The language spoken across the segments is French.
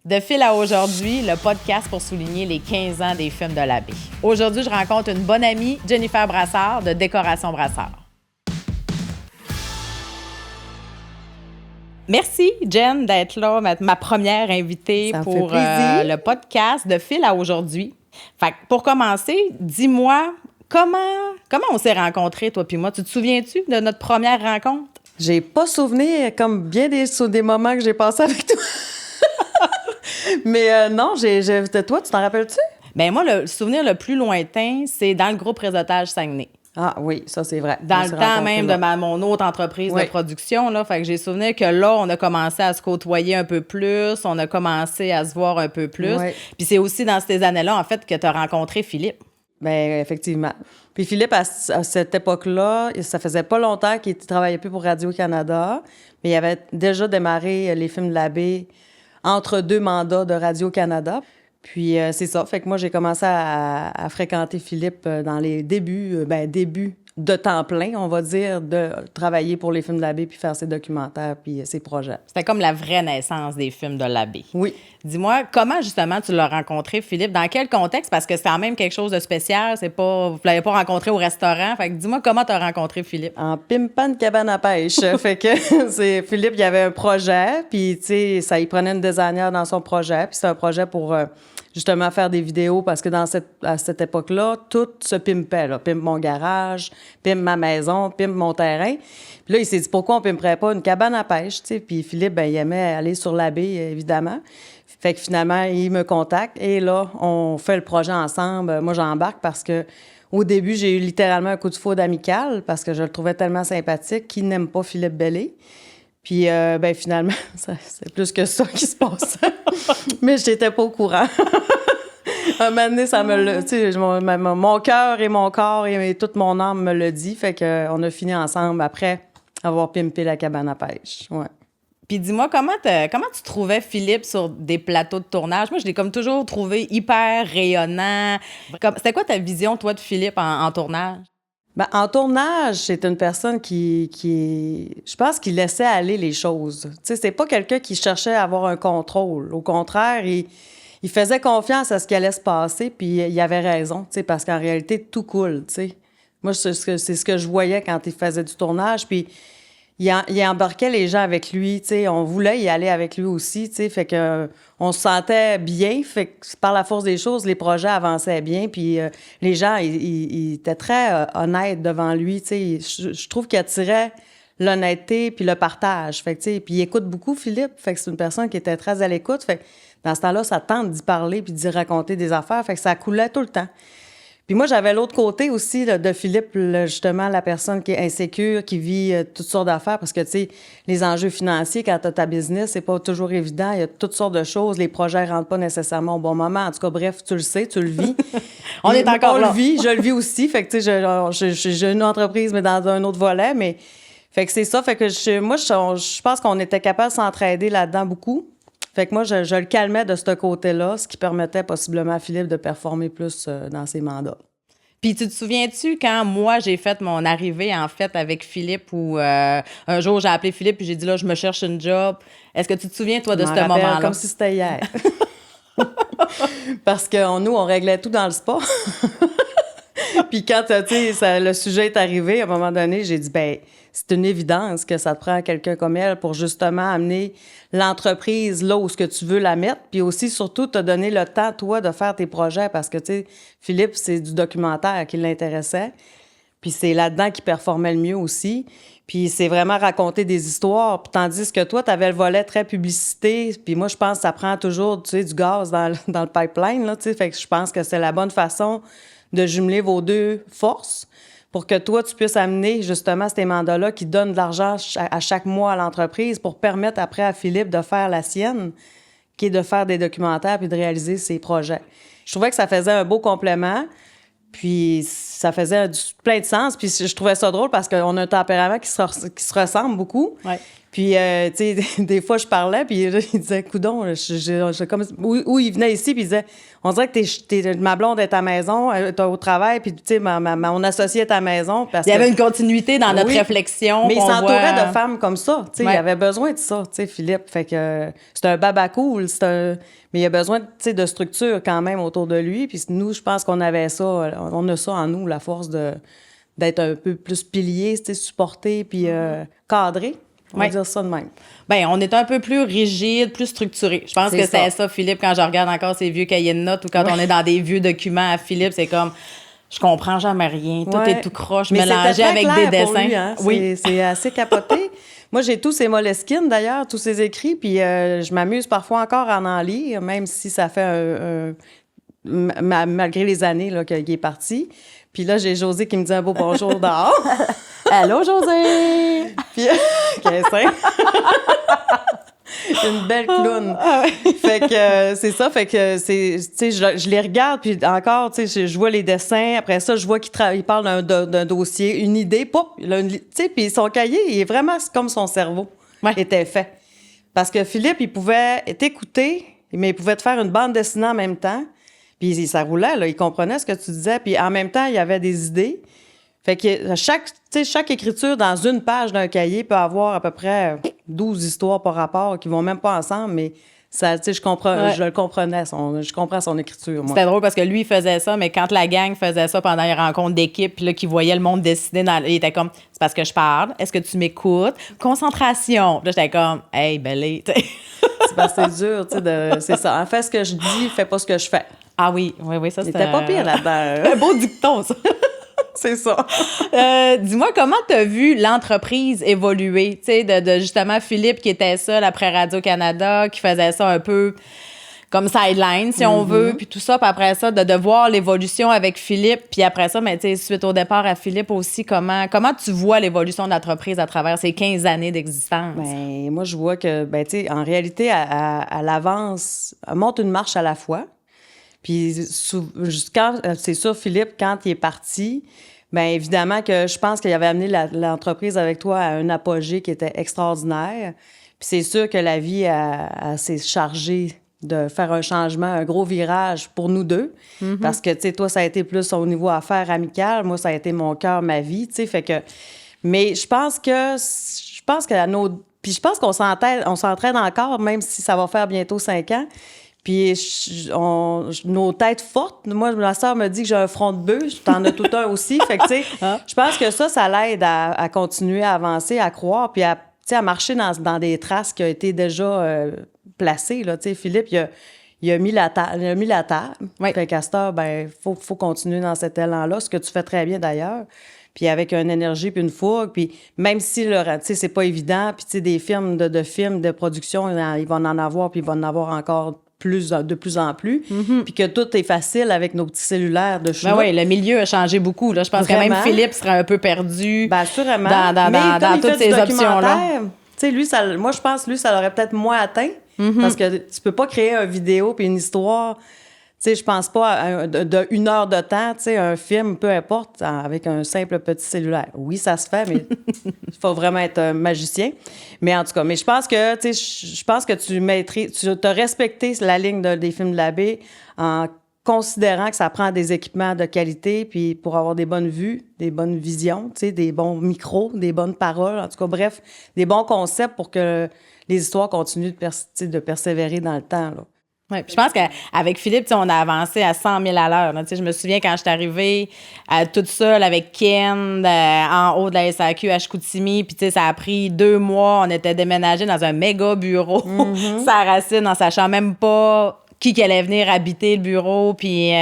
De fil à aujourd'hui, le podcast pour souligner les 15 ans des films de l'abbé. Aujourd'hui, je rencontre une bonne amie, Jennifer Brassard, de Décoration Brassard. Merci, Jen, d'être là, ma première invitée pour le podcast De fil à aujourd'hui. Fait que pour commencer, dis-moi, comment on s'est rencontrés, toi puis moi? Tu te souviens-tu de notre première rencontre? J'ai pas souvenir comme bien des moments que j'ai passés avec toi. Mais non, toi, tu t'en rappelles-tu? Bien, moi, le souvenir le plus lointain, c'est dans le groupe Réseautage Saguenay. Ah oui, ça, c'est vrai. Dans le temps même de mon autre entreprise de production, là. Fait que j'ai souvenir que là, on a commencé à se côtoyer un peu plus, on a commencé à se voir un peu plus. Oui. Puis c'est aussi dans ces années-là, en fait, que tu as rencontré Philippe. Bien, effectivement. Puis Philippe, à cette époque-là, ça faisait pas longtemps qu'il ne travaillait plus pour Radio-Canada, mais il avait déjà démarré les films de l'abbé entre deux mandats de Radio-Canada. Puis c'est ça. Fait que moi, j'ai commencé à fréquenter Philippe dans les débuts de temps plein, on va dire, de travailler pour les films de l'abbé puis faire ses documentaires puis ses projets. C'était comme la vraie naissance des films de l'abbé. Oui. Dis-moi, comment justement tu l'as rencontré, Philippe? Dans quel contexte? Parce que c'est quand même quelque chose de spécial. Vous ne l'avez pas rencontré au restaurant. Fait que dis-moi comment tu as rencontré Philippe. En pimpant de cabane à pêche. Fait que Philippe, il y avait un projet, puis tu sais, ça, il prenait une designer dans son projet, puis c'est un projet pour justement faire des vidéos, parce que à cette époque-là, tout se pimpait, là. Pimpe mon garage, pimpe ma maison, pimpe mon terrain. Puis là, il s'est dit, pourquoi on pimperait pas une cabane à pêche, tu sais? Puis Philippe, ben, il aimait aller sur la baie, évidemment. Fait que finalement, il me contacte, et là, on fait le projet ensemble. Moi, j'embarque parce que au début, j'ai eu littéralement un coup de foudre amical, parce que je le trouvais tellement sympathique. Qui n'aime pas Philippe Bellé? Puis, ben finalement, c'est plus que ça qui se passe. Mais je n'étais pas au courant. Un moment donné, ça me l'a... Tu sais, mon cœur et mon corps et toute mon âme me le dit. Fait qu'on a fini ensemble après avoir pimpé la cabane à pêche. Ouais. Puis dis-moi, comment tu trouvais Philippe sur des plateaux de tournage? Moi, je l'ai comme toujours trouvé hyper rayonnant. C'était quoi ta vision, toi, de Philippe en tournage? Ben, en tournage, c'est une personne qui je pense qu'il laissait aller les choses. Tu sais, c'est pas quelqu'un qui cherchait à avoir un contrôle. Au contraire, il faisait confiance à ce qui allait se passer, puis il avait raison, tu sais, parce qu'en réalité, tout coule, tu sais. Moi, c'est ce que je voyais quand il faisait du tournage, puis il embarquait les gens avec lui, tu sais. On voulait y aller avec lui aussi, tu sais. Fait que on se sentait bien. Fait que par la force des choses, les projets avançaient bien. Puis les gens, ils étaient très honnêtes devant lui, tu sais. Je trouve qu'il attirait l'honnêteté puis le partage. Fait que, tu sais, puis il écoute beaucoup, Philippe. Fait que c'est une personne qui était très à l'écoute. Fait que dans ce temps-là, ça tente d'y parler puis d'y raconter des affaires. Fait que ça coulait tout le temps. Puis moi, j'avais l'autre côté aussi là, de Philippe, justement, la personne qui est insécure, qui vit toutes sortes d'affaires, parce que, tu sais, les enjeux financiers, quand tu as ta business, c'est pas toujours évident. Il y a toutes sortes de choses. Les projets rentrent pas nécessairement au bon moment. En tout cas, bref, tu le sais, tu le vis. On est encore là. Je le vis aussi. Fait que, tu sais, j'ai une entreprise, mais dans un autre volet. Mais, fait que c'est ça. Fait que je pense qu'on était capable de s'entraider là-dedans beaucoup. Fait que moi, je le calmais de ce côté-là, ce qui permettait possiblement à Philippe de performer plus dans ses mandats. Puis tu te souviens-tu quand moi, j'ai fait mon arrivée, en fait, avec Philippe, où un jour, j'ai appelé Philippe et j'ai dit, là, je me cherche une job. Est-ce que tu te souviens, toi, de ce moment-là? Comme si c'était hier. Parce que nous, on réglait tout dans le spa. Puis quand, tu sais, le sujet est arrivé, à un moment donné, j'ai dit, ben c'est une évidence que ça te prend quelqu'un comme elle pour justement amener l'entreprise là où ce que tu veux la mettre, puis aussi, surtout, te donner le temps, toi, de faire tes projets, parce que, tu sais, Philippe, c'est du documentaire qui l'intéressait, puis c'est là-dedans qu'il performait le mieux aussi, puis c'est vraiment raconter des histoires, puis tandis que toi, tu avais le volet très publicité, puis moi, je pense que ça prend toujours, tu sais, du gaz dans le pipeline, là, tu sais, fait que je pense que c'est la bonne façon de jumeler vos deux forces pour que toi, tu puisses amener justement ces mandats-là qui donnent de l'argent à chaque mois à l'entreprise pour permettre après à Philippe de faire la sienne, qui est de faire des documentaires puis de réaliser ses projets. Je trouvais que ça faisait un beau complément, puis ça faisait plein de sens. Puis je trouvais ça drôle parce qu'on a un tempérament qui se ressemble beaucoup. Ouais. Puis, tu sais, des fois, je parlais, puis là, il disait, coudon, comme, où il venait ici, puis il disait, on dirait que ma blonde est à la maison, t'es au travail, puis tu sais, mon associé est à la maison. Il y avait une continuité dans notre réflexion. Mais il s'entourait de femmes comme ça, tu sais, il avait besoin de ça, tu sais, Philippe. Fait que c'est un baba cool, mais il a besoin, tu sais, de structure quand même autour de lui. Puis nous, je pense qu'on avait ça, on a ça en nous, la force d'être un peu plus pilier, tu sais, supporté, puis cadré. On va dire ça de même. Bien, on est un peu plus rigide, plus structuré. Je pense que c'est ça, Philippe, quand je regarde encore ces vieux cahiers de notes ou quand on est dans des vieux documents à Philippe, c'est comme, je comprends jamais rien. Tout est tout croche, mélangé avec des dessins. Lui, hein? Oui, c'est assez capoté. Moi, j'ai tous ses Moleskine, d'ailleurs, tous ses écrits, puis je m'amuse parfois encore à en lire, même si ça fait malgré les années là, qu'il est parti. Puis là, j'ai José qui me dit un beau bonjour dehors. Allô, José! Puis, une belle clown. Fait que c'est ça, fait que c'est, tu sais, je les regarde, puis encore, tu sais, je vois les dessins. Après ça, je vois qu'il parle d'un dossier, une idée, pop, tu sais, puis son cahier, il est vraiment comme son cerveau était fait. Parce que Philippe, il pouvait t'écouter, mais il pouvait te faire une bande dessinée en même temps. Puis ça roulait, là, il comprenait ce que tu disais, puis en même temps, il y avait des idées. Fait que chaque écriture dans une page d'un cahier peut avoir à peu près 12 histoires par rapport qui vont même pas ensemble, mais ça, je le comprenais, je comprends son écriture, moi. C'était drôle parce que lui, il faisait ça, mais quand la gang faisait ça pendant les rencontres d'équipe, puis là, qu'il voyait le monde dessiner, il était comme, c'est parce que je parle, est-ce que tu m'écoutes? Concentration. Puis là, j'étais comme, hey, belle, c'est parce que c'est dur, tu sais, c'est ça. En fait, ce que je dis, fais pas ce que je fais. Ah oui, ça, c'était... C'était pas pire là-dedans. Un beau dicton, ça. C'est ça. Dis-moi, comment tu as vu l'entreprise évoluer? Tu sais, de justement Philippe qui était seul après Radio-Canada, qui faisait ça un peu comme sideline, si on veut, puis tout ça. Puis après ça, de voir l'évolution avec Philippe. Puis après ça, mais tu sais, suite au départ à Philippe aussi, comment tu vois l'évolution de l'entreprise à travers ces 15 années d'existence? Bien, moi, je vois que, tu sais, en réalité, elle avance, elle monte une marche à la fois. Puis, c'est sûr, Philippe, quand il est parti, bien évidemment que je pense qu'il avait amené l'entreprise avec toi à un apogée qui était extraordinaire. Puis c'est sûr que la vie s'est chargée de faire un changement, un gros virage pour nous deux. Mm-hmm. Parce que, tu sais, toi, ça a été plus au niveau affaires amicales. Moi, ça a été mon cœur, ma vie, tu sais. Fait que... Mais je pense que puis je pense qu'on s'entraîne encore, même si ça va faire bientôt 5 ans. Puis nos têtes fortes, moi, ma soeur me dit que j'ai un front de bœuf, t'en as tout un aussi. Fait que, tu sais, je pense que ça l'aide à continuer à avancer, à croire, puis à marcher dans des traces qui ont été déjà placées. Là. Tu sais, Philippe, il a mis la table. Oui. Fait qu'à cette heure, ben, faut continuer dans cet élan-là, ce que tu fais très bien d'ailleurs. Puis avec une énergie puis une fougue. Puis même si, tu sais, c'est pas évident, puis tu sais, des films de production, ils vont en avoir, puis ils vont en avoir encore de plus en plus, puis que tout est facile avec nos petits cellulaires de chenoute. Ben oui, le milieu a changé beaucoup. Là. Je pense Vraiment. que même Philippe serait un peu perdu sûrement. dans toutes ces options-là. Lui, moi, je pense que lui, ça l'aurait peut-être moins atteint, parce que tu peux pas créer une vidéo puis une histoire... Tu sais, je pense pas d'une heure de temps, tu sais, un film, peu importe, avec un simple petit cellulaire. Oui, ça se fait, mais il faut vraiment être un magicien. Mais en tout cas, je pense que, tu sais, je pense que tu as respecté la ligne des films de l'abbé en considérant que ça prend des équipements de qualité, puis pour avoir des bonnes vues, des bonnes visions, tu sais, des bons micros, des bonnes paroles, en tout cas, bref, des bons concepts pour que les histoires continuent de persévérer dans le temps, là. Oui, puis je pense qu'avec Philippe, on a avancé à 100 000 à l'heure. Je me souviens quand je suis arrivée toute seule avec Ken en haut de la SAQ à Chicoutimi, puis ça a pris 2 mois. On était déménagés dans un méga bureau. Ça Racine, on ne sachant même pas qui allait venir habiter le bureau. Puis,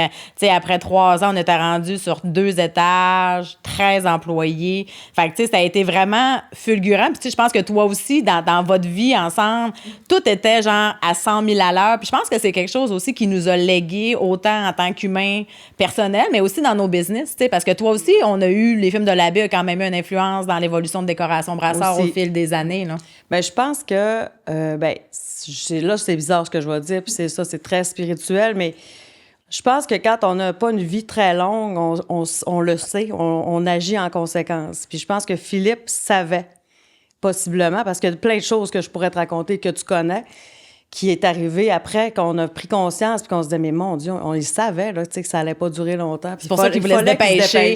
après 3 ans, on était rendu sur 2 étages, 13 employés. Fait que, ça a été vraiment fulgurant. Puis, je pense que toi aussi, dans votre vie ensemble, tout était genre à 100 000 à l'heure. Puis, je pense que c'est quelque chose aussi qui nous a légué autant en tant qu'humain personnel, mais aussi dans nos business, parce que toi aussi, on a eu, les films de l'abbé a quand même eu une influence dans l'évolution de Décoration Brassard au fil des années, là. Bien, je pense que, là, c'est bizarre ce que je vais dire, puis c'est ça, c'est très spirituel, mais je pense que quand on n'a pas une vie très longue, on le sait, on agit en conséquence. Puis je pense que Philippe savait possiblement, parce qu'il y a plein de choses que je pourrais te raconter que tu connais, qui est arrivé après qu'on a pris conscience puis qu'on se disait, mais mon Dieu, on le savait, là, que ça allait pas durer longtemps. C'est pour ça qu'il voulait se dépêcher.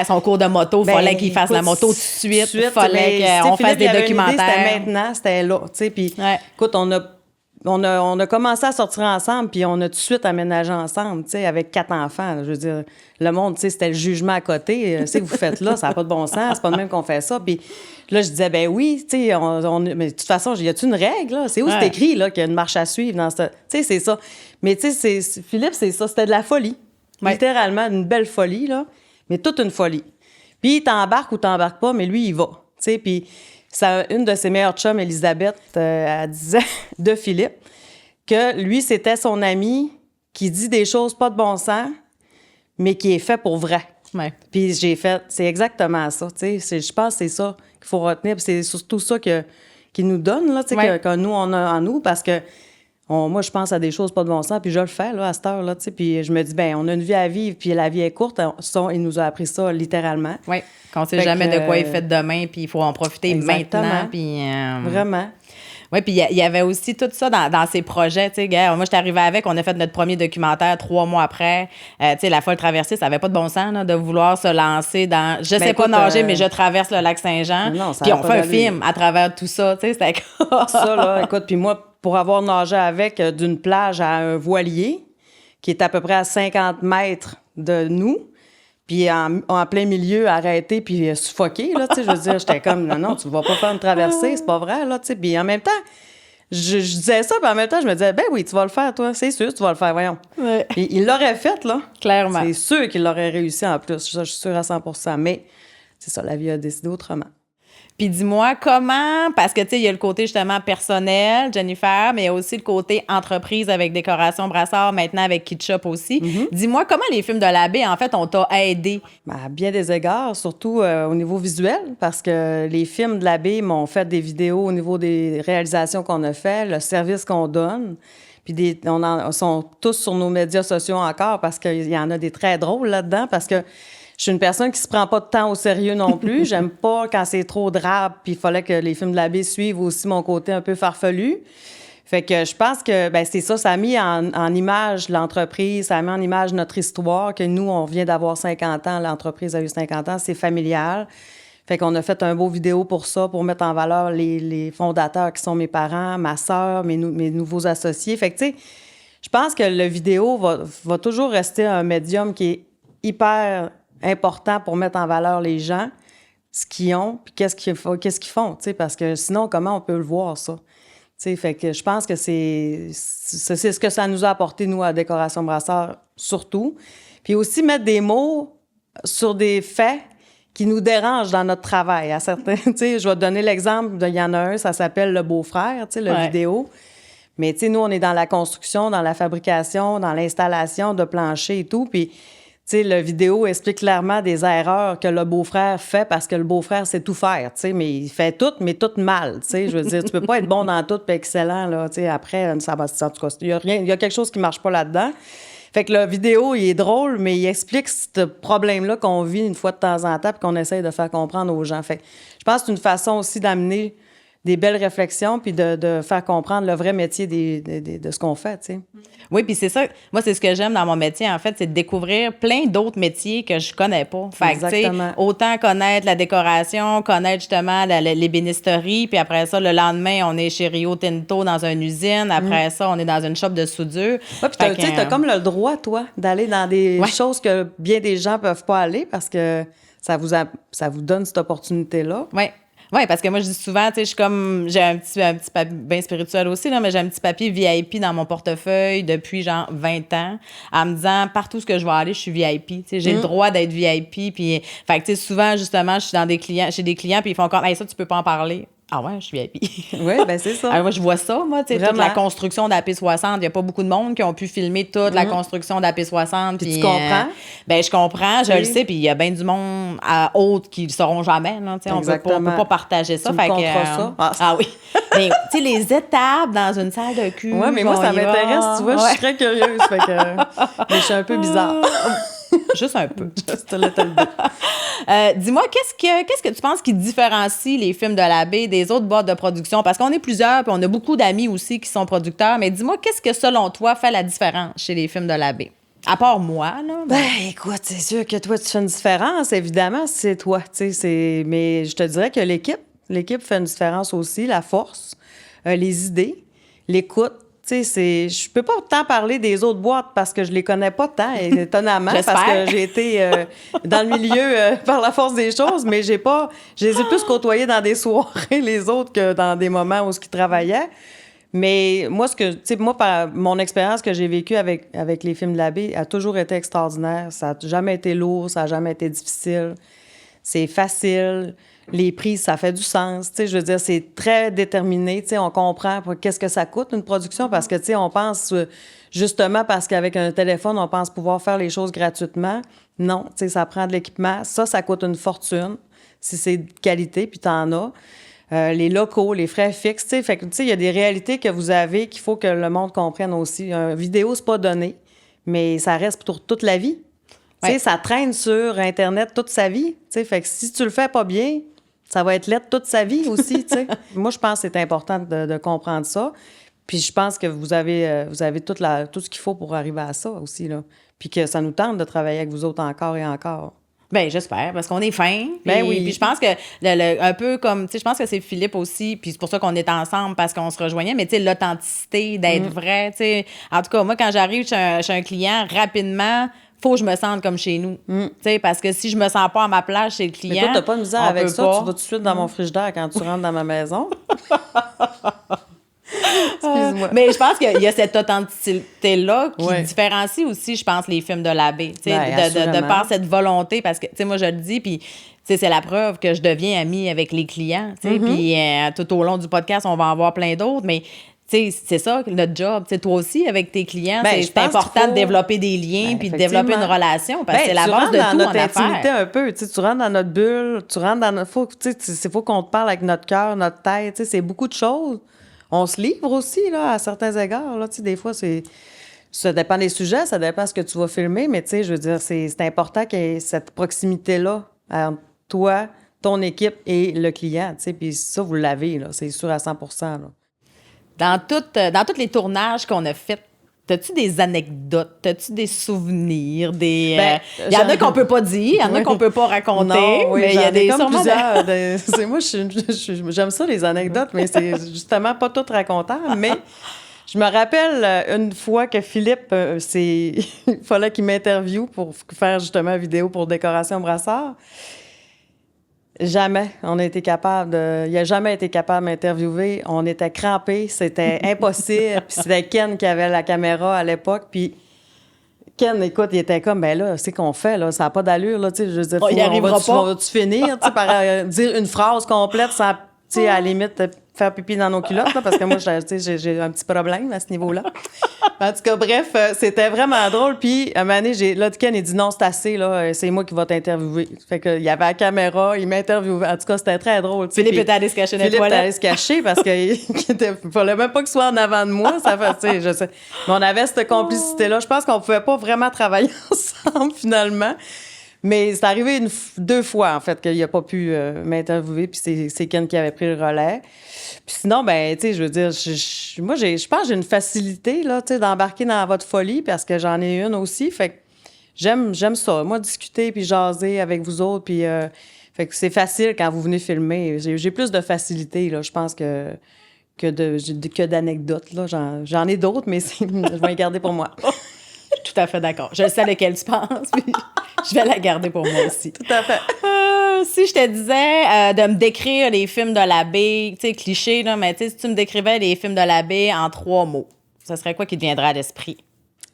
Son cours de moto, il fallait qu'il fasse la moto tout de suite. Il fallait qu'on fasse des documentaires. C'était maintenant, c'était là. Puis, écoute, on a commencé à sortir ensemble, puis on a tout de suite aménagé ensemble, avec 4 enfants. Je veux dire, le monde, c'était le jugement à côté. C'est que vous faites là, ça n'a pas de bon sens, c'est pas de même qu'on fait ça. Puis là, je disais, ben oui, mais de toute façon, y a-tu une règle, là? C'est où c'est écrit, là, qu'il y a une marche à suivre dans ce. Tu sais, c'est ça. Mais tu sais, Philippe, c'est ça, c'était de la folie. Littéralement, une belle folie, là, mais toute une folie. Puis, t'embarques ou t'embarques pas, mais lui, il va. Tu sais, puis. Une de ses meilleures chums, Elisabeth, elle disait de Philippe que lui, c'était son ami qui dit des choses pas de bon sens, mais qui est fait pour vrai. Ouais. Puis j'ai fait, c'est exactement ça. Je pense que c'est ça qu'il faut retenir. Puis c'est surtout ça qu'il nous donne, là, que nous, on a en nous, parce que moi, je pense à des choses pas de bon sens, puis je le fais là, à cette heure, là, puis je me dis, ben on a une vie à vivre, puis la vie est courte. Il nous a appris ça littéralement. Oui, qu'on ne sait jamais de quoi il fait demain, puis il faut en profiter maintenant. Puis, vraiment. Oui, puis il y avait aussi tout ça dans ses projets. Tu sais, moi, j'étais arrivée avec, on a fait notre premier documentaire 3 mois après. Tu sais, la folle traversée, ça n'avait pas de bon sens là, de vouloir se lancer dans. Je sais pas nager, mais je traverse le lac Saint-Jean. Puis on fait un film à travers tout ça. Tu sais, c'était ça, là, écoute, puis moi, pour avoir nagé avec d'une plage à un voilier, qui est à peu près à 50 mètres de nous, puis en plein milieu, arrêté, puis suffoqué, là, tu sais, je veux dire, j'étais comme, non, tu vas pas faire une traversée, c'est pas vrai, là, tu sais, puis en même temps, je disais ça, puis en même temps, je me disais, ben oui, tu vas le faire, toi, c'est sûr, tu vas le faire, voyons. Ouais. Puis il l'aurait fait, là. Clairement. C'est sûr qu'il l'aurait réussi en plus, ça, je suis sûre à 100%, mais c'est ça, la vie a décidé autrement. Puis dis-moi comment, parce que tu sais, il y a le côté justement personnel, Jennifer, mais il y a aussi le côté entreprise avec Décoration Brassard, maintenant avec Ketchup aussi. Mm-hmm. Dis-moi comment les films de l'abbé, en fait, on t'a aidé? À bien des égards, surtout au niveau visuel, parce que les films de l'abbé m'ont fait des vidéos au niveau des réalisations qu'on a fait, le service qu'on donne. Puis sont tous sur nos médias sociaux encore, parce qu'il y en a des très drôles là-dedans, parce que je suis une personne qui se prend pas de temps au sérieux non plus. J'aime pas quand c'est trop drabe, puis il fallait que les films de l'abbé suivent aussi mon côté un peu farfelu. Fait que je pense que c'est ça, ça a mis en image l'entreprise, ça a mis en image notre histoire, que nous, on vient d'avoir 50 ans, l'entreprise a eu 50 ans, c'est familial. Fait qu'on a fait un beau vidéo pour ça, pour mettre en valeur les fondateurs qui sont mes parents, ma sœur, mes nouveaux associés. Fait que, tu sais, je pense que le vidéo va toujours rester un médium qui est hyper important pour mettre en valeur les gens, ce qu'ils ont, puis qu'est-ce qu'ils font, tu sais, parce que sinon, comment on peut le voir, ça? Tu sais, fait que je pense que c'est ce que ça nous a apporté, nous, à Décoration Brassard, surtout. Puis aussi mettre des mots sur des faits qui nous dérangent dans notre travail. À certains, tu sais, je vais te donner l'exemple, il y en a un, ça s'appelle Le Beau-Frère, tu sais, vidéo. Mais, tu sais, nous, on est dans la construction, dans la fabrication, dans l'installation de planchers et tout, puis tu sais, le vidéo explique clairement des erreurs que le beau-frère fait parce que le beau-frère sait tout faire, tu sais, mais il fait tout, mais tout mal, tu sais. Je veux dire, tu peux pas être bon dans tout puis excellent, là, tu sais. Après, ça va, en tout cas, il y a quelque chose qui marche pas là-dedans. Fait que la vidéo, il est drôle, mais il explique ce problème-là qu'on vit une fois de temps en temps puis qu'on essaye de faire comprendre aux gens. Fait que je pense que c'est une façon aussi d'amener des belles réflexions puis de faire comprendre le vrai métier de ce qu'on fait, tu sais. Oui, puis c'est ça. Moi, c'est ce que j'aime dans mon métier, en fait, c'est de découvrir plein d'autres métiers que je connais pas. Fait que, tu sais, autant connaître la décoration, connaître justement l'ébénisterie, puis après ça, le lendemain, on est chez Rio Tinto dans une usine. Après ça, on est dans une shop de soudure. Ouais, puis tu as comme le droit, toi, d'aller dans des choses que bien des gens peuvent pas aller parce que ça vous donne cette opportunité-là. Oui. Oui, parce que moi, je dis souvent, tu sais, j'ai un petit papier bien spirituel aussi, là, mais j'ai un petit papier VIP dans mon portefeuille depuis, genre, 20 ans, en me disant, partout ce que je vais aller, je suis VIP. Tu sais, j'ai le droit d'être VIP. Puis, fait que, tu sais, souvent, justement, je suis chez des clients, puis ils font comme, hey, ça, tu peux pas en parler. Ah ouais, je suis VIP. Oui, bien, c'est ça. Alors, moi, je vois ça, moi, tu sais, toute la construction d'AP60. Il n'y a pas beaucoup de monde qui ont pu filmer toute la construction d'AP60. Puis tu comprends? Ben je comprends, je le sais, puis il y a bien du monde autres qui ne le sauront jamais, là, tu sais, on peut pas partager ça. Tu me conteras ça. Ah oui. Mais, tu sais, les étapes dans une salle de cul. Oui, mais moi, ça m'intéresse, tu vois, je suis très curieuse. Fait que, mais je suis un peu bizarre. Juste un peu. Just a little bit. Dis-moi, qu'est-ce que tu penses qui différencie les films de l'abbé des autres boîtes de production? Parce qu'on est plusieurs, puis on a beaucoup d'amis aussi qui sont producteurs. Mais dis-moi, qu'est-ce que, selon toi, fait la différence chez les films de l'abbé? À part moi, là. Ben, écoute, c'est sûr que toi, tu fais une différence, évidemment, c'est toi, tu sais, mais je te dirais que l'équipe fait une différence aussi, la force, les idées, l'écoute. Tu sais, je peux pas tant parler des autres boîtes parce que je les connais pas tant, étonnamment, parce que j'ai été dans le milieu par la force des choses, mais je les ai plus côtoyés dans des soirées, les autres, que dans des moments où ils travaillaient. Mais moi, par mon expérience que j'ai vécue avec les films de l'abbé a toujours été extraordinaire. Ça n'a jamais été lourd, ça n'a jamais été difficile. C'est facile. Les prix, ça fait du sens. Tu sais, je veux dire, c'est très déterminé. Tu sais, on comprend qu'est-ce que ça coûte, une production, parce que, tu sais, on pense, justement, parce qu'avec un téléphone, on pense pouvoir faire les choses gratuitement. Non, tu sais, ça prend de l'équipement. Ça coûte une fortune, si c'est de qualité, puis t'en as. Les locaux, les frais fixes, tu sais. Fait que, tu sais, il y a des réalités que vous avez qu'il faut que le monde comprenne aussi. Une vidéo, c'est pas donné, mais ça reste pour toute la vie. Ouais. Tu sais, ça traîne sur Internet toute sa vie. Tu sais, fait que si tu le fais pas bien, ça va être laid toute sa vie aussi, tu sais. Moi, je pense que c'est important de comprendre ça. Puis je pense que vous avez tout ce qu'il faut pour arriver à ça aussi, là. Puis que ça nous tente de travailler avec vous autres encore et encore. Bien, j'espère, parce qu'on est fins. Ben oui. Puis je pense que, un peu comme, tu sais, je pense que c'est Philippe aussi, puis c'est pour ça qu'on est ensemble, parce qu'on se rejoignait, mais tu sais, l'authenticité, d'être vrai, tu sais. En tout cas, moi, quand j'arrive chez un client, rapidement, faut que je me sente comme chez nous. Tu sais, parce que si je me sens pas à ma place chez le client. Mais toi, t'as pas de misère avec ça. Tu vas tout de suite dans mon frigidaire quand tu rentres dans ma maison. Excuse-moi. Mais je pense qu'il y a cette authenticité-là qui différencie aussi, je pense, les films de l'abbé. Tu sais, de par cette volonté, parce que, tu sais, moi, je le dis, puis, tu sais, c'est la preuve que je deviens amie avec les clients. Tu sais, puis tout au long du podcast, on va en voir plein d'autres, mais. Tu sais, c'est ça, notre job. Tu sais, toi aussi, avec tes clients, c'est important de développer des liens puis de développer une relation parce que c'est la base de tout en affaires. Tu rentres dans notre intimité un peu. Tu rentres dans notre bulle, tu rentres dans notre... faut qu'on te parle avec notre cœur, notre tête. Tu sais, c'est beaucoup de choses. On se livre aussi, là, à certains égards. Là, tu sais, des fois, ça dépend des sujets, ça dépend de ce que tu vas filmer, mais tu sais, je veux dire, c'est important qu'il y ait cette proximité-là entre toi, ton équipe et le client. Tu sais, puis ça, vous l'avez, là, c'est sûr à 100%. Là. Dans tous les tournages qu'on a faits, t'as-tu des anecdotes? T'as-tu des souvenirs? Il y en a qu'on peut pas dire, il y en a qu'on peut pas raconter, non, oui, mais il y a des comme plusieurs. Moi, j'aime ça, les anecdotes, mais c'est justement pas tout racontable. Mais je me rappelle une fois que Philippe, il fallait qu'il m'interviewe pour faire justement une vidéo pour Décoration Brassard. Jamais on a été capable de... Il a jamais été capable de m'interviewer. On était crampés, c'était impossible. Puis c'était Ken qui avait la caméra à l'époque. Puis Ken, écoute, il était comme, ben là, c'est qu'on fait, là, ça n'a pas d'allure, là, tu sais, je veux dire, on va-tu finir, tu sais, par dire une phrase complète sans, tu sais, à la limite, faire pipi dans nos culottes, là, parce que moi, j'ai un petit problème à ce niveau-là. En tout cas, bref, c'était vraiment drôle. Puis, à un moment donné, là, Ken, il dit non, c'est assez, là, c'est moi qui vais t'interviewer. Fait qu'il y avait la caméra, il m'interviewait. En tout cas, c'était très drôle. Philippe était allé se cacher dans les toilettes. Philippe était allé se cacher parce qu'il fallait même pas qu'il soit en avant de moi. Ça fait, tu sais, je sais. Mais on avait cette complicité-là. Je pense qu'on pouvait pas vraiment travailler ensemble, finalement. Mais c'est arrivé 2 fois, en fait, qu'il n'a pas pu m'interviewer, puis c'est Ken qui avait pris le relais. Puis sinon, ben, tu sais, je veux dire, moi, je pense que j'ai une facilité, là, tu sais, d'embarquer dans votre folie, parce que j'en ai une aussi. Fait que j'aime ça, moi, discuter puis jaser avec vous autres, puis fait que c'est facile quand vous venez filmer. J'ai plus de facilité, là, je pense que d'anecdotes, là. J'en ai d'autres, mais je vais les garder pour moi. Tout à fait d'accord. Je sais lequel tu penses, puis je vais la garder pour moi aussi. Tout à fait. Si je te disais de me décrire les films de l'abbé, tu sais, cliché, là, mais tu sais, si tu me décrivais les films de l'abbé en 3 mots, ça serait quoi qui te viendrait à l'esprit?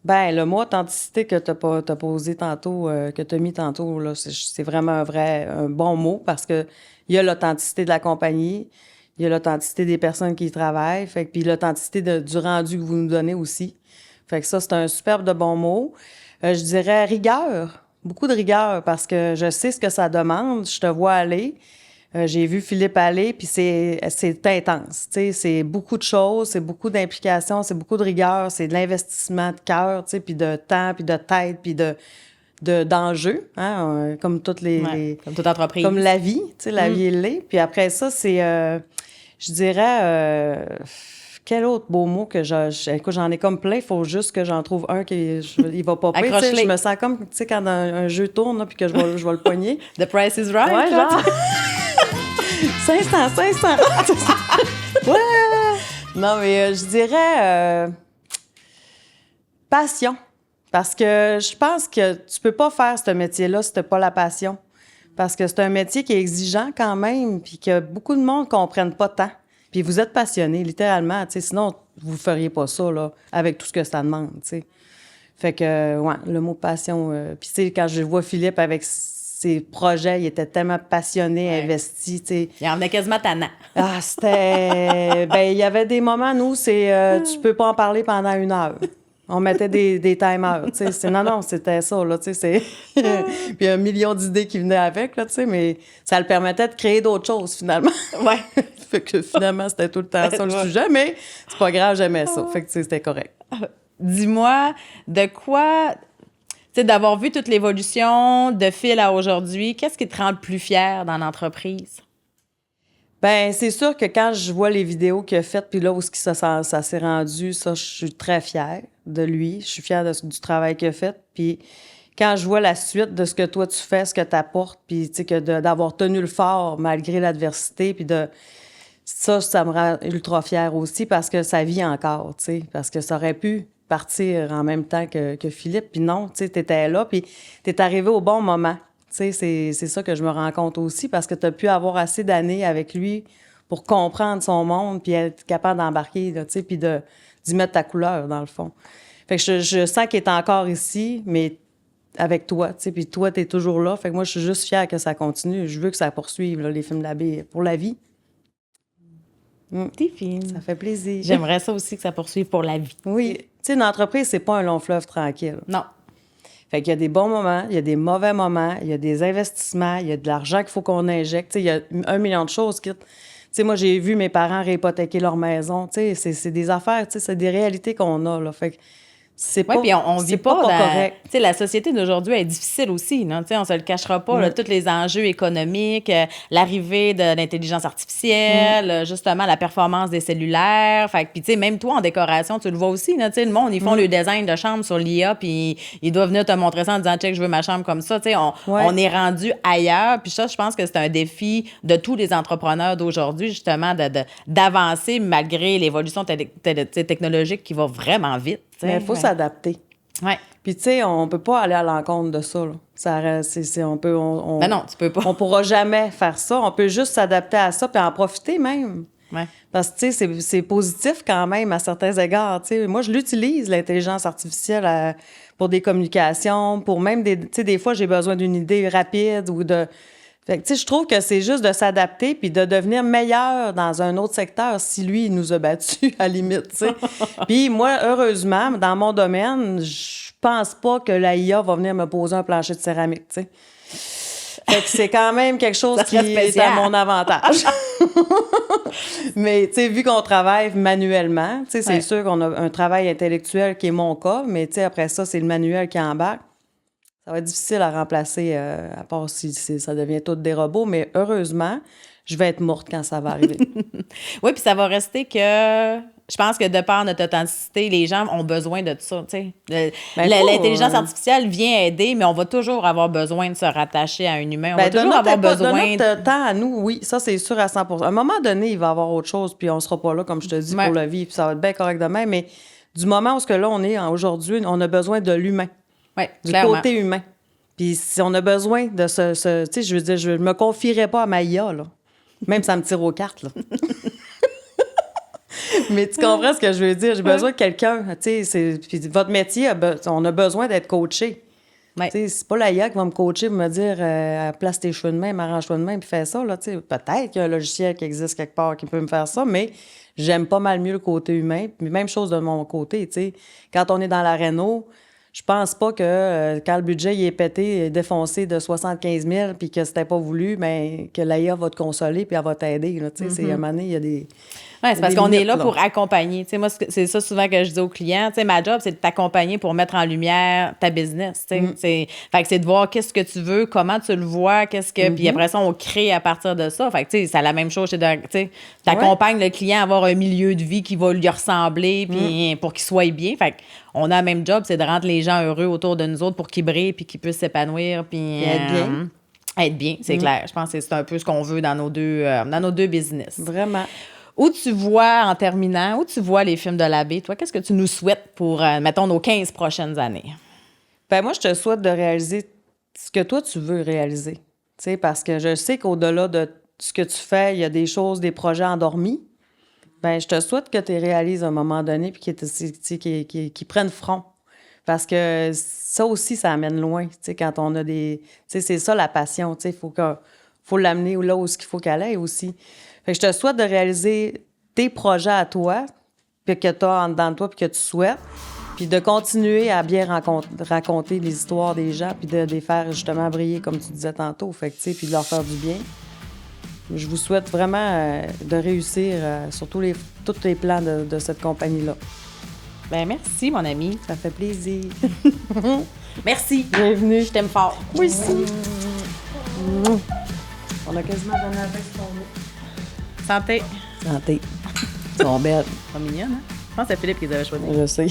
Ben le mot authenticité que t'as posé tantôt, que t'as mis tantôt, là, c'est vraiment un bon mot parce que il y a l'authenticité de la compagnie, il y a l'authenticité des personnes qui y travaillent, fait puis l'authenticité du rendu que vous nous donnez aussi. Fait que ça, c'est un superbe de bon mot. Je dirais rigueur. Beaucoup de rigueur parce que je sais ce que ça demande. Je te vois aller. J'ai vu Philippe aller, puis c'est intense. Tu sais, c'est beaucoup de choses, c'est beaucoup d'implications, c'est beaucoup de rigueur, c'est de l'investissement de cœur, tu sais, puis de temps, puis de tête, puis d'enjeux, hein, comme toutes comme toute entreprise. Comme la vie, tu sais, la vie, elle l'est. Puis après ça, c'est, je dirais, quel autre beau mot que écoute, j'en ai comme plein, il faut juste que j'en trouve un il va pas pire. Je me sens comme, tu sais, quand un jeu tourne, là, puis que je vais le poigner. The Price is Right. Ouais, genre. 500. Ouais! Non, mais je dirais passion. Parce que je pense que tu peux pas faire ce métier-là si t'as pas la passion. Parce que c'est un métier qui est exigeant quand même, puis que beaucoup de monde ne comprennent pas tant. Puis vous êtes passionné, littéralement, tu sais, sinon vous feriez pas ça, là, avec tout ce que ça demande, tu sais. Fait que, ouais, le mot passion. Puis tu sais, quand je vois Philippe avec ses projets, il était tellement passionné, investi, tu sais. Il en venait quasiment tannant. Ah, c'était... ben, il y avait des moments, nous, tu peux pas en parler pendant 1 heure. On mettait des timers, tu sais. Non, c'était ça, là, tu sais. Puis 1 million d'idées qui venaient avec, là, tu sais, mais ça le permettait de créer d'autres choses, finalement. Ouais. Fait que finalement, c'était tout le temps ça, le sujet, mais c'est pas grave, j'aimais ça. Fait que, tu sais, c'était correct. Dis-moi, de quoi... Tu sais, d'avoir vu toute l'évolution de Phil à aujourd'hui, qu'est-ce qui te rend le plus fier dans l'entreprise? Ben c'est sûr que quand je vois les vidéos qu'il a faites, puis là où ça s'est rendu, ça, je suis très fière de lui. Je suis fière du travail qu'il a fait. Puis quand je vois la suite de ce que toi tu fais, ce que tu apportes, puis tu sais, d'avoir tenu le fort malgré l'adversité, puis ça me rend ultra fière aussi parce que ça vit encore, tu sais, parce que ça aurait pu partir en même temps que Philippe, puis non, tu sais, t'étais là, puis t'es arrivé au bon moment. Tu sais, c'est ça que je me rends compte aussi, parce que tu as pu avoir assez d'années avec lui pour comprendre son monde, puis être capable d'embarquer, là, tu sais, puis d'y mettre ta couleur, dans le fond. Fait que je sens qu'il est encore ici, mais avec toi, tu sais, puis toi, tu es toujours là. Fait que moi, je suis juste fière que ça continue. Je veux que ça poursuive, là, les films de l'abbé, pour la vie. T'es fine. Ça fait plaisir. J'aimerais ça aussi que ça poursuive pour la vie. Oui. Tu sais, une entreprise, c'est pas un long fleuve tranquille. Non. Fait qu'il y a des bons moments, il y a des mauvais moments, il y a des investissements, il y a de l'argent qu'il faut qu'on injecte. Tu sais, il y a 1 million de choses qui... Tu sais, moi, j'ai vu mes parents réhypothéquer leur maison. Tu sais, c'est des affaires, tu sais, c'est des réalités qu'on a, là. Fait que c'est pas, puis on vit pas correct. Tu sais, la société d'aujourd'hui est difficile aussi, non? Tu sais, on se le cachera pas, là, tous les enjeux économiques, l'arrivée de l'intelligence artificielle, justement, la performance des cellulaires. Fait que, puis tu sais, même toi, en décoration, tu le vois aussi, tu sais, le monde, ils font le design de chambre sur l'IA, puis ils doivent venir te montrer ça en disant, check, je veux ma chambre comme ça. Tu sais, on est rendu ailleurs. Puis ça, je pense que c'est un défi de tous les entrepreneurs d'aujourd'hui, justement, d'avancer malgré l'évolution technologique qui va vraiment vite. Mais il faut s'adapter. Ouais. Puis, tu sais, on peut pas aller à l'encontre de ça, là. Ben non, tu peux pas. On pourra jamais faire ça. On peut juste s'adapter à ça puis en profiter même. Ouais. Parce que, tu sais, c'est positif quand même à certains égards. Tu sais, moi, je l'utilise, l'intelligence artificielle, pour des communications, pour même tu sais, des fois, j'ai besoin d'une idée rapide ou de... Fait que, tu sais, je trouve que c'est juste de s'adapter puis de devenir meilleur dans un autre secteur si lui, il nous a battus, à la limite, tu sais. Puis moi, heureusement, dans mon domaine, je pense pas que la IA va venir me poser un plancher de céramique, tu sais. Fait que c'est quand même quelque chose qui est à mon avantage. Mais, tu sais, vu qu'on travaille manuellement, tu sais, c'est sûr qu'on a un travail intellectuel qui est mon cas, mais, tu sais, après ça, c'est le manuel qui embarque. Ça va être difficile à remplacer, à part si ça devient tout des robots, mais heureusement, je vais être morte quand ça va arriver. Oui, puis ça va rester que... Je pense que de par notre authenticité, les gens ont besoin de ça, tu sais. L'intelligence artificielle vient aider, mais on va toujours avoir besoin de se rattacher à un humain. On va toujours avoir besoin... De notre temps à nous, oui, ça, c'est sûr à 100%. À un moment donné, il va y avoir autre chose, puis on sera pas là, comme je te dis, pour la vie, puis ça va être bien correct demain, mais du moment où là, on est aujourd'hui, on a besoin de l'humain. Oui, du côté humain. Puis si on a besoin de tu sais, je veux dire, je me confierais pas à ma IA, là. Même ça me tire aux cartes, là. Mais tu comprends ce que je veux dire? J'ai besoin de quelqu'un, tu sais, puis votre métier, on a besoin d'être coaché. Tu sais, c'est pas la IA qui va me coacher pour me dire place tes cheveux de même, arrange-toi de même, puis fais ça, là, tu sais. Peut-être qu'il y a un logiciel qui existe quelque part qui peut me faire ça, mais j'aime pas mal mieux le côté humain. Puis même chose de mon côté, tu sais. Quand on est dans la réno, je pense pas que quand le budget il est pété, défoncé de 75 000 puis que c'était pas voulu, bien, que l'AIA va te consoler puis elle va t'aider. Tu sais, à un moment donné, il y a des... Oui, c'est parce qu'on est là pour accompagner. Tu sais, moi, c'est ça souvent que je dis aux clients. Tu sais, ma job, c'est de t'accompagner pour mettre en lumière ta business. Tu sais. Fait que c'est de voir qu'est-ce que tu veux, comment tu le vois, puis après ça, on crée à partir de ça. Fait que, tu sais, c'est la même chose. Tu accompagnes le client à avoir un milieu de vie qui va lui ressembler puis pour qu'il soit bien. Fait qu'on a le même job, c'est de rendre les gens heureux autour de nous autres pour qu'ils brillent puis qu'ils puissent s'épanouir puis être bien, c'est clair. Je pense que c'est un peu ce qu'on veut dans nos deux business. Vraiment. Où tu vois, en terminant, où tu vois les films de l'abbé? Toi, qu'est-ce que tu nous souhaites pour, mettons, nos 15 prochaines années? Ben moi, je te souhaite de réaliser ce que toi, tu veux réaliser. Tu sais, parce que je sais qu'au-delà de ce que tu fais, il y a des choses, des projets endormis. Ben je te souhaite que tu les réalises à un moment donné puis qu'ils prennent front. Parce que ça aussi, ça amène loin, tu sais, quand on a des... Tu sais, c'est ça, la passion, tu sais, faut l'amener là où il faut qu'elle aille aussi. Fait que je te souhaite de réaliser tes projets à toi, puis que tu as en dedans de toi, puis que tu souhaites, puis de continuer à bien raconter les histoires des gens, puis de les faire justement briller, comme tu disais tantôt, fait que, tu sais, puis de leur faire du bien. Je vous souhaite vraiment de réussir sur tous les plans de cette compagnie-là. Ben merci, mon ami. Ça fait plaisir. Merci. Bienvenue. Je t'aime fort. Oui, si. On a quasiment donné la tête sur ton nez. Santé. Santé. Ils sont belles. Ils sont mignonnes, hein? Je pense que c'est Philippe qui les avait choisis. Je sais.